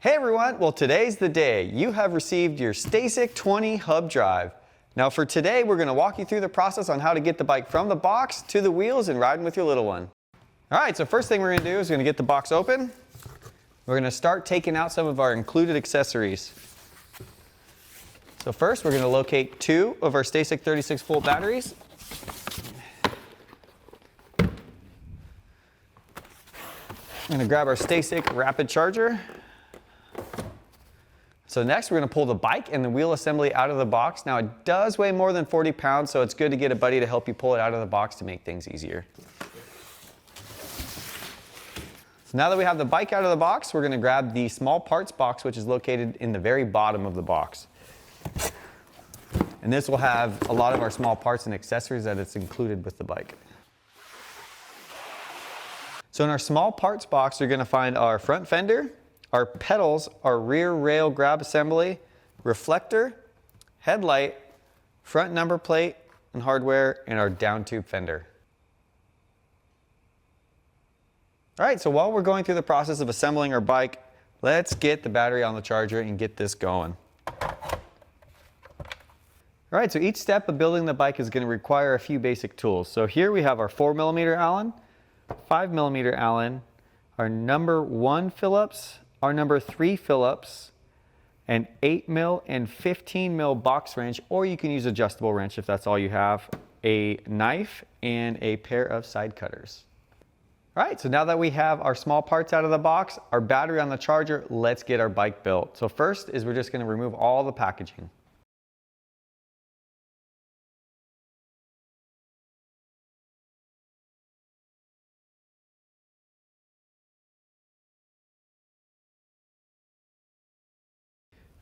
Hey everyone, well today's the day. You have received your STACYC 20 hub drive. Now for today, we're going to walk you through the process on how to get the bike from the box to the wheels and riding with your little one. Alright, so first thing we're going to do is we're going to get the box open. We're going to start taking out some of our included accessories. So first we're going to locate two of our STACYC 36 volt batteries. I'm going to grab our STACYC rapid charger. So next we're going to pull the bike and the wheel assembly out of the box. Now it does weigh more than 40 pounds, so it's good to get a buddy to help you pull it out of the box to make things easier. So now that we have the bike out of the box, we're going to grab the small parts box, which is located in the very bottom of the box. And this will have a lot of our small parts and accessories that it's included with the bike. So in our small parts box, you're going to find our front fender, our pedals, our rear rail grab assembly, reflector, headlight, front number plate and hardware, and our down tube fender. All right, so while we're going through the process of assembling our bike, let's get the battery on the charger and get this going. All right, so each step of building the bike is going to require a few basic tools. So here we have our 4mm Allen, 5mm Allen, our number 1 Phillips, our number 3 Phillips, an 8mm and 15mm box wrench, or you can use adjustable wrench if that's all you have, a knife, and a pair of side cutters. All right, so now that we have our small parts out of the box, our battery on the charger, let's get our bike built. So first is we're just going to remove all the packaging.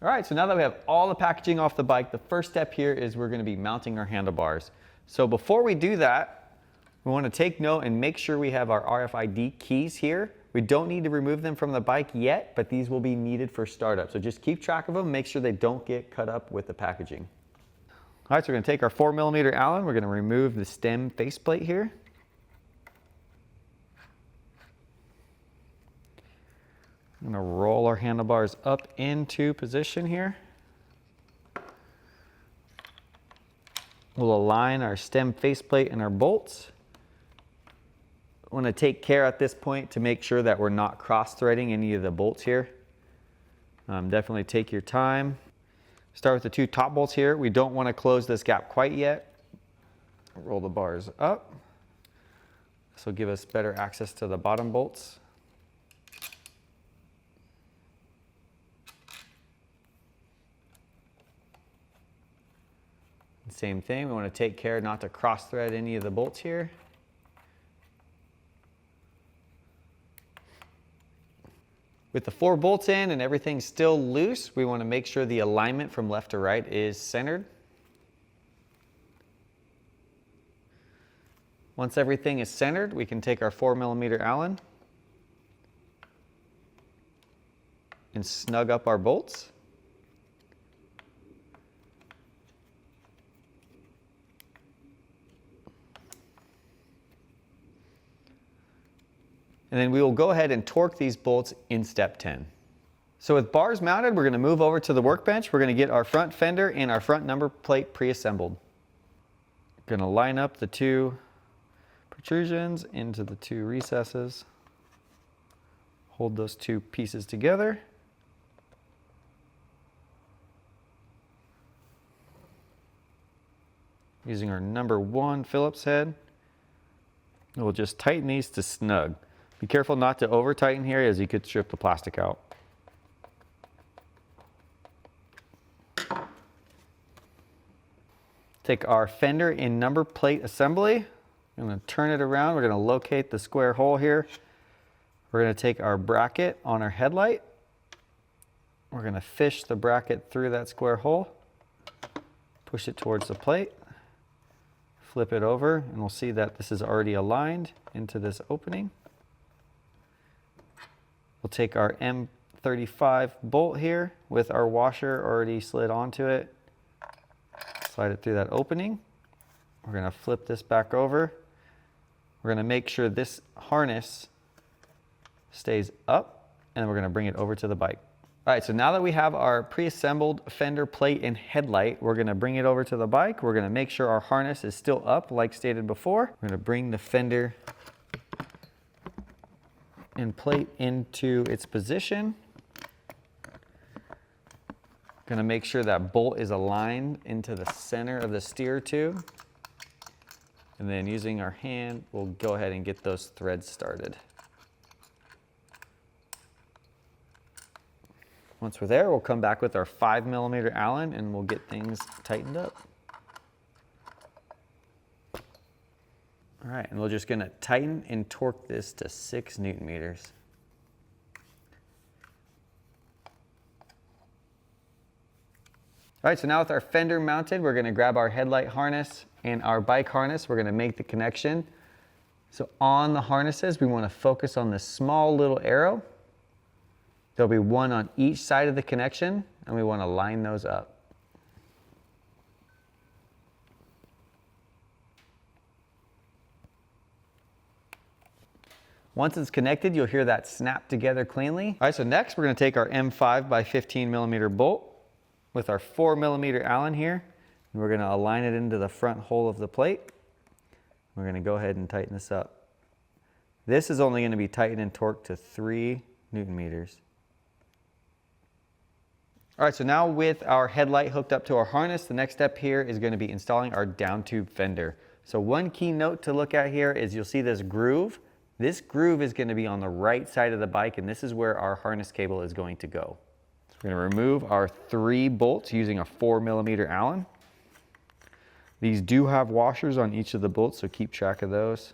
All right, so now that we have all the packaging off the bike, the first step here is we're going to be mounting our handlebars. So before we do that, we want to take note and make sure we have our RFID keys here. We don't need to remove them from the bike yet, but these will be needed for startup. So just keep track of them, make sure they don't get cut up with the packaging. All right, so we're going to take our 4mm Allen, we're going to remove the stem faceplate here. I'm going to roll our handlebars up into position here. We'll align our stem faceplate and our bolts. I want to take care at this point to make sure that we're not cross-threading any of the bolts here. Definitely take your time. Start with the two top bolts here. We don't want to close this gap quite yet. Roll the bars up. This will give us better access to the bottom bolts. Same thing, we want to take care not to cross thread any of the bolts here. With the 4 bolts in and everything still loose, we want to make sure the alignment from left to right is centered. Once everything is centered, we can take our 4mm Allen and snug up our bolts. And then we will go ahead and torque these bolts in step 10. So with bars mounted, we're going to move over to the workbench. We're going to get our front fender and our front number plate pre-assembled. Going to line up the two protrusions into the two recesses. Hold those two pieces together. Using our number 1 Phillips head, we'll just tighten these to snug. Be careful not to over tighten here as you could strip the plastic out. Take our fender and number plate assembly. I'm going to turn it around. We're going to locate the square hole here. We're going to take our bracket on our headlight. We're going to fish the bracket through that square hole. Push it towards the plate. Flip it over and we'll see that this is already aligned into this opening. We'll take our M35 bolt here with our washer already slid onto it. Slide it through that opening. We're going to flip this back over. We're going to make sure this harness stays up, and we're going to bring it over to the bike. All right, so now that we have our pre-assembled fender plate and headlight, we're gonna bring it over to the bike. We're gonna make sure our harness is still up like stated before. We're gonna bring the fender and plate into its position. Gonna make sure that bolt is aligned into the center of the steer tube. And then using our hand, we'll go ahead and get those threads started. Once we're there, we'll come back with our 5mm Allen and we'll get things tightened up. All right, and we're just gonna tighten and torque this to 6 Newton meters. All right, so now with our fender mounted, we're gonna grab our headlight harness and our bike harness. We're gonna make the connection. So on the harnesses, we wanna focus on this small little arrow. There'll be one on each side of the connection, and we wanna line those up. Once it's connected, you'll hear that snap together cleanly. All right, so next we're gonna take our M5 by 15mm bolt with our 4mm Allen here, and we're gonna align it into the front hole of the plate. We're gonna go ahead and tighten this up. This is only gonna be tightened and torqued to 3 Newton meters. All right, so now with our headlight hooked up to our harness, the next step here is going to be installing our down tube fender. So one key note to look at here is you'll see this groove. This groove is going to be on the right side of the bike, and this is where our harness cable is going to go. So we're going to remove our 3 bolts using a 4mm Allen. These do have washers on each of the bolts, so keep track of those.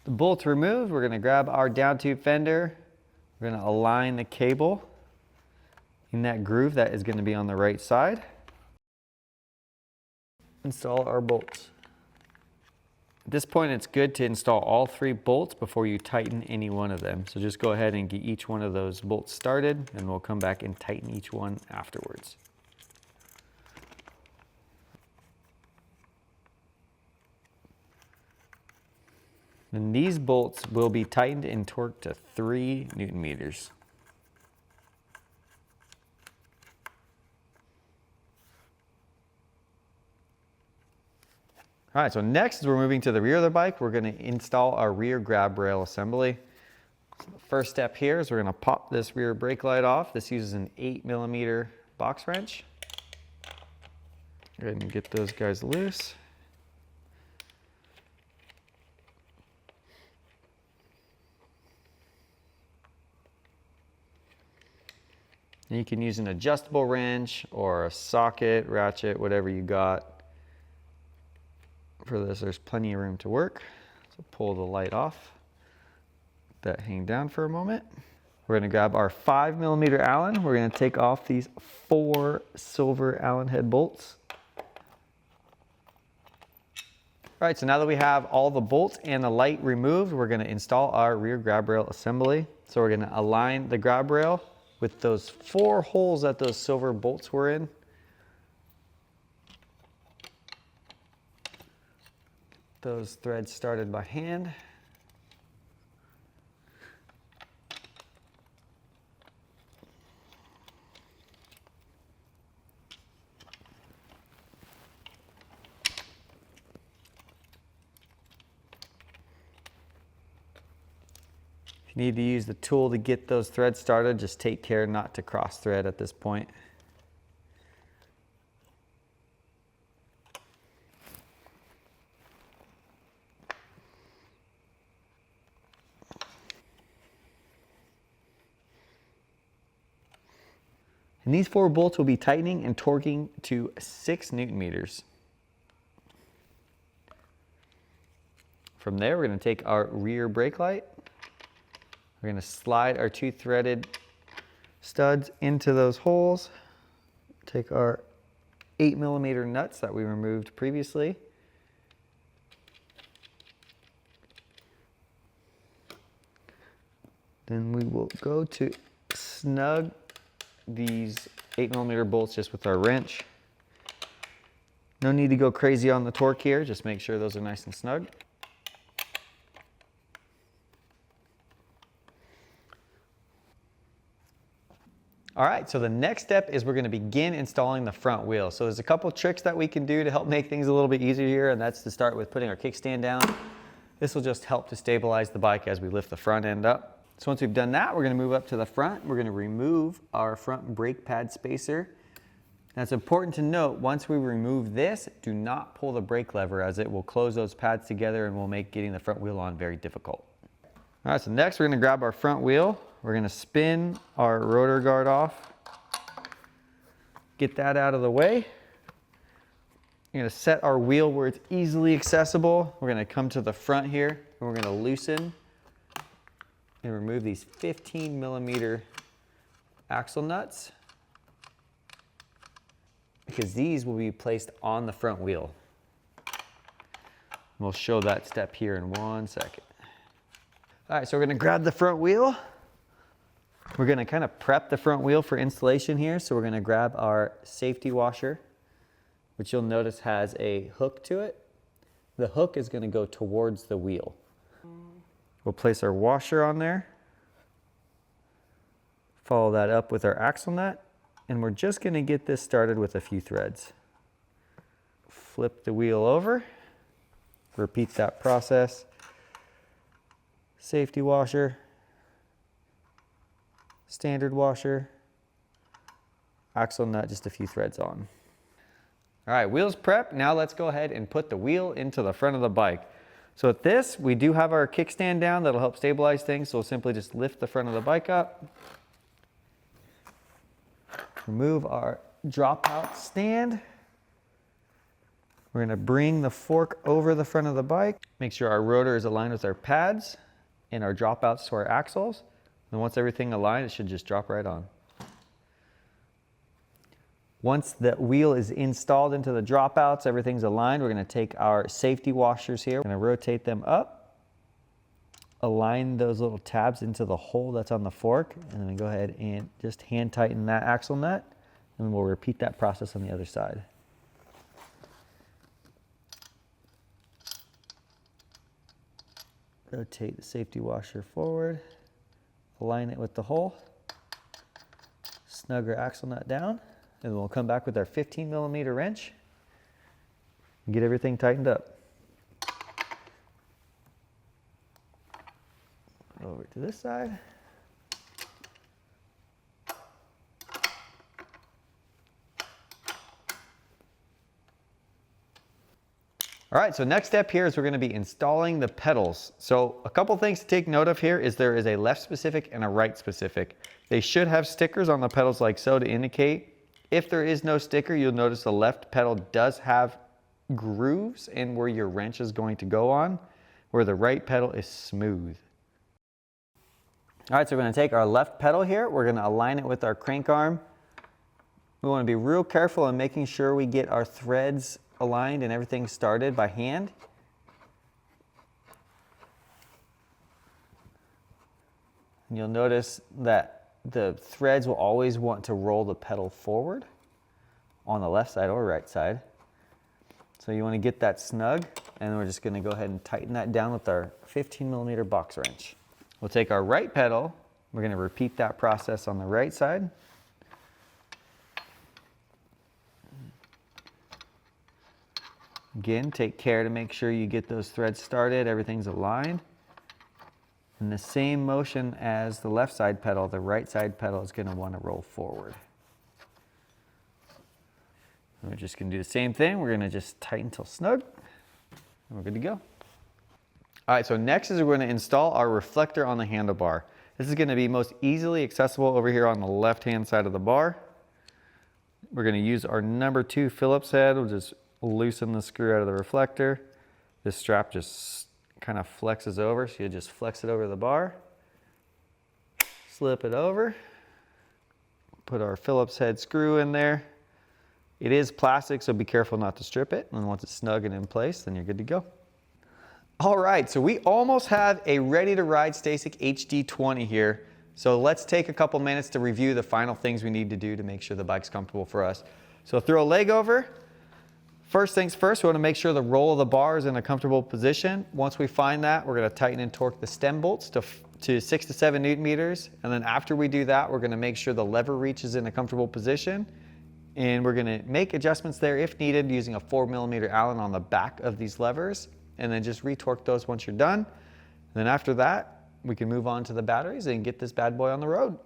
The bolts removed, we're going to grab our down tube fender. We're going to align the cable in that groove that is going to be on the right side. Install our bolts. At this point, it's good to install all 3 bolts before you tighten any one of them. So just go ahead and get each one of those bolts started, and we'll come back and tighten each one afterwards. And these bolts will be tightened and torqued to 3 Newton meters. All right, so next as we're moving to the rear of the bike, we're going to install our rear grab rail assembly. So the first step here is we're going to pop this rear brake light off. This uses an 8mm box wrench. Go ahead and get those guys loose. And you can use an adjustable wrench or a socket, ratchet, whatever you got. For this, there's plenty of room to work. So pull the light off. Let that hang down for a moment. We're going to grab our 5mm Allen. We're going to take off these 4 silver Allen head bolts. All right, so now that we have all the bolts and the light removed, we're going to install our rear grab rail assembly. So we're going to align the grab rail with those 4 holes that those silver bolts were in. Those threads started by hand. If you need to use the tool to get those threads started, just take care not to cross thread at this point. And these 4 bolts will be tightening and torquing to 6 Newton meters. From there, we're going to take our rear brake light. We're going to slide our 2 threaded studs into those holes. Take our 8mm nuts that we removed previously. Then we will go to snug these 8mm bolts just with our wrench. No need to go crazy on the torque here, just make sure those are nice and snug. All right, so the next step is we're going to begin installing the front wheel. So there's a couple tricks that we can do to help make things a little bit easier here, and that's to start with putting our kickstand down. This will just help to stabilize the bike as we lift the front end up. So once we've done that, we're going to move up to the front. We're going to remove our front brake pad spacer. Now it's important to note, once we remove this, do not pull the brake lever as it will close those pads together and will make getting the front wheel on very difficult. All right, so next we're going to grab our front wheel. We're going to spin our rotor guard off. Get that out of the way. We're going to set our wheel where it's easily accessible. We're going to come to the front here and we're going to loosen and remove these 15mm axle nuts, because these will be placed on the front wheel. We'll show that step here in 1 second. All right, so we're going to grab the front wheel. We're going to kind of prep the front wheel for installation here. So we're going to grab our safety washer, which you'll notice has a hook to it. The hook is going to go towards the wheel. We'll place our washer on there. Follow that up with our axle nut. And we're just going to get this started with a few threads. Flip the wheel over. Repeat that process. Safety washer. Standard washer, axle nut, just a few threads on. All right, wheels prepped. Now let's go ahead and put the wheel into the front of the bike. So with this, we do have our kickstand down that'll help stabilize things. So we'll simply just lift the front of the bike up. Remove our dropout stand. We're gonna bring the fork over the front of the bike. Make sure our rotor is aligned with our pads and our dropouts to our axles. And once everything aligned, it should just drop right on. Once the wheel is installed into the dropouts, everything's aligned, we're going to take our safety washers here. We're going to rotate them up, align those little tabs into the hole that's on the fork, and then go ahead and just hand tighten that axle nut, and we'll repeat that process on the other side. Rotate the safety washer forward. Align it with the hole, snug our axle nut down, and we'll come back with our 15mm wrench and get everything tightened up. Over to this side. All right, so next step here is we're going to be installing the pedals. So a couple things to take note of here is there is a left specific and a right specific. They should have stickers on the pedals like so to indicate. If there is no sticker, you'll notice the left pedal does have grooves in where your wrench is going to go on, where the right pedal is smooth. All right, so we're going to take our left pedal here. We're going to align it with our crank arm. We want to be real careful in making sure we get our threads aligned and everything started by hand. And you'll notice that the threads will always want to roll the pedal forward on the left side or right side. So you want to get that snug, and we're just going to go ahead and tighten that down with our 15mm box wrench. We'll take our right pedal, we're going to repeat that process on the right side. Again, take care to make sure you get those threads started, everything's aligned. In the same motion as the left side pedal, the right side pedal is going to want to roll forward. And we're just going to do the same thing. We're going to just tighten till snug, and we're good to go. All right, so next is we're going to install our reflector on the handlebar. This is going to be most easily accessible over here on the left-hand side of the bar. We're going to use our number 2 Phillips head. We'll just loosen the screw out of the reflector. This strap just kind of flexes over, so you just flex it over the bar, slip it over, put our Phillips head screw in there. It is plastic, so be careful not to strip it, and once it's snug and in place, then you're good to go. All right, so we almost have a ready to ride STACYC HD20 here. So let's take a couple minutes to review the final things we need to do to make sure the bike's comfortable for us. So throw a leg over. First things first, we want to make sure the roll of the bar is in a comfortable position. Once we find that, we're going to tighten and torque the stem bolts to 6 to 7 Newton meters. And then after we do that, we're going to make sure the lever reach is in a comfortable position. And we're going to make adjustments there if needed using a 4mm Allen on the back of these levers. And then just retorque those once you're done. And then after that, we can move on to the batteries and get this bad boy on the road.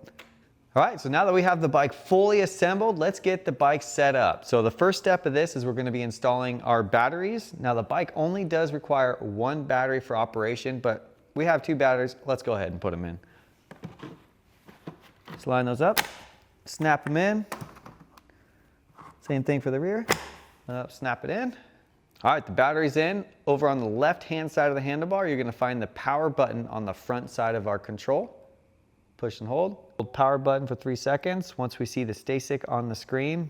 All right, so now that we have the bike fully assembled, let's get the bike set up. So the first step of this is we're going to be installing our batteries. Now the bike only does require one battery for operation, but we have 2 batteries. Let's go ahead and put them in. Just line those up, snap them in. Same thing for the rear. Snap it in. All right, the battery's in. Over on the left-hand side of the handlebar, you're going to find the power button on the front side of our control. Push and hold. Hold power button for 3 seconds. Once we see the STACYC on the screen,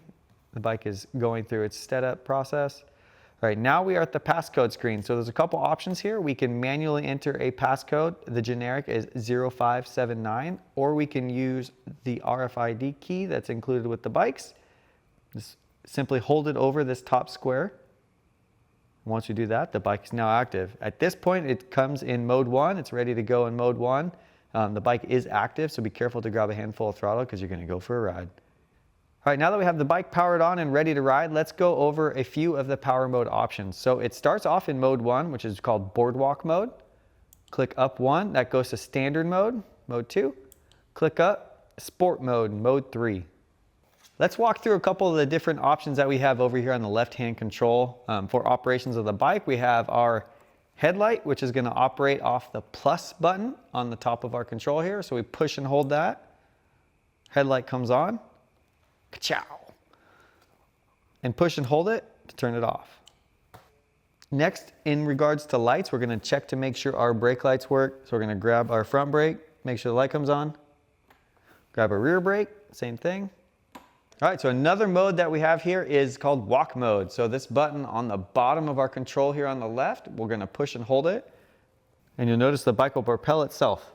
the bike is going through its setup process. All right, now we are at the passcode screen. So there's a couple options here. We can manually enter a passcode. The generic is 0579, or we can use the RFID key that's included with the bikes. Just simply hold it over this top square. Once you do that, the bike is now active. At this point, it comes in mode 1. It's ready to go in mode 1. The bike is active, so be careful to grab a handful of throttle because you're going to go for a ride. All right, now that we have the bike powered on and ready to ride, let's go over a few of the power mode options. So it starts off in mode 1, which is called boardwalk mode. Click up 1, that goes to standard mode, mode 2. Click up, sport mode, mode 3. Let's walk through a couple of the different options that we have over here on the left-hand control. For operations of the bike, we have our headlight, which is going to operate off the plus button on the top of our control here. So we push and hold that. Headlight comes on. Ka-chow. And push and hold it to turn it off. Next, in regards to lights, we're going to check to make sure our brake lights work. So we're going to grab our front brake, make sure the light comes on. Grab our rear brake, same thing. All right, so another mode that we have here is called walk mode. So this button on the bottom of our control here on the left, we're going to push and hold it. And you'll notice the bike will propel itself.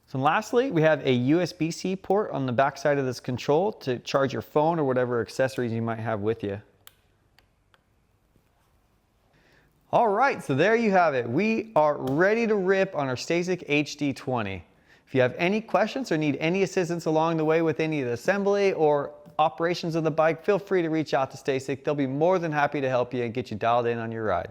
So lastly, we have a USB-C port on the back side of this control to charge your phone or whatever accessories you might have with you. All right, so there you have it. We are ready to rip on our STACYC HD20. If you have any questions or need any assistance along the way with any of the assembly or operations of the bike, feel free to reach out to STACYC. They'll be more than happy to help you and get you dialed in on your ride.